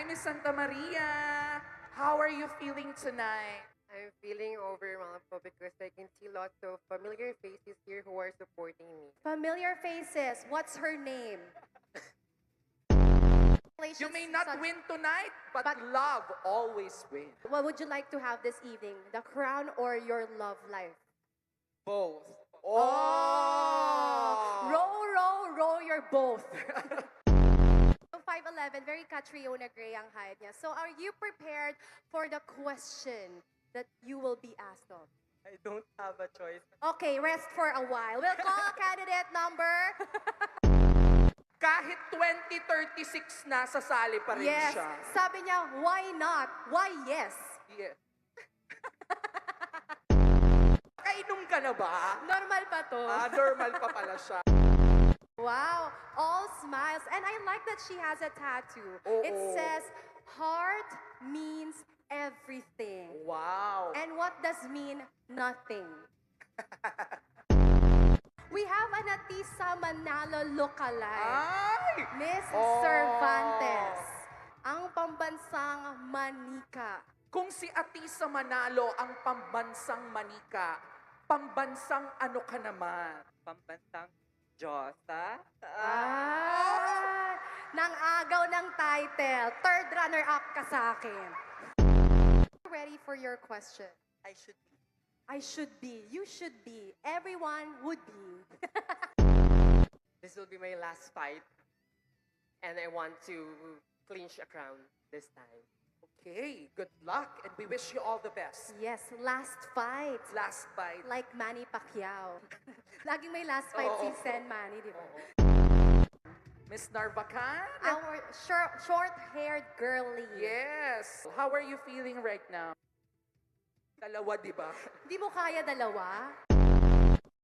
Miss Santa Maria. How are you feeling tonight? I'm feeling overwhelmed po because I can see lots of familiar faces here who are supporting me. Familiar faces. What's her name? You may not Such- win tonight, but But- love always wins. What would you like to have this evening? The crown or your love life? Both. Row, you're both. So 5'11", very Catriona Gray ang height niya. So are you prepared for the question that you will be asked of? I don't have a choice. Okay, rest for a while. We'll call candidate number... Kahit 2036 na, sasali pa rin Yes. siya. Sabi niya, why not? Why yes? Yeah. Kainom ka na ba? Normal pa to. Normal pa pala siya. Wow, all smiles. And I like that she has a tattoo. It Oo. says, heart means everything. Wow. And what does mean nothing? We have an Atisa Manalo lookalike. Ay! Miss Oh. Cervantes, ang pambansang manika. Kung si Atisa Manalo ang pambansang manika, pambansang ano ka naman? Pambansang Diyosa? Nang agaw ng title, third runner-up ka sa akin. Ready for your question? I should be. I should be, you should be, everyone would be. This will be my last fight. And I want to clinch a crown this time. Okay, good luck and we wish you all the best. Yes, last fight. Last fight. Like Manny Pacquiao. Laging may last fight Oo. si Sen Manny, di ba? Miss Narvacan? Our short-haired girlie. Yes. How are you feeling right now? Dalawa, di ba? Di mo kaya dalawa?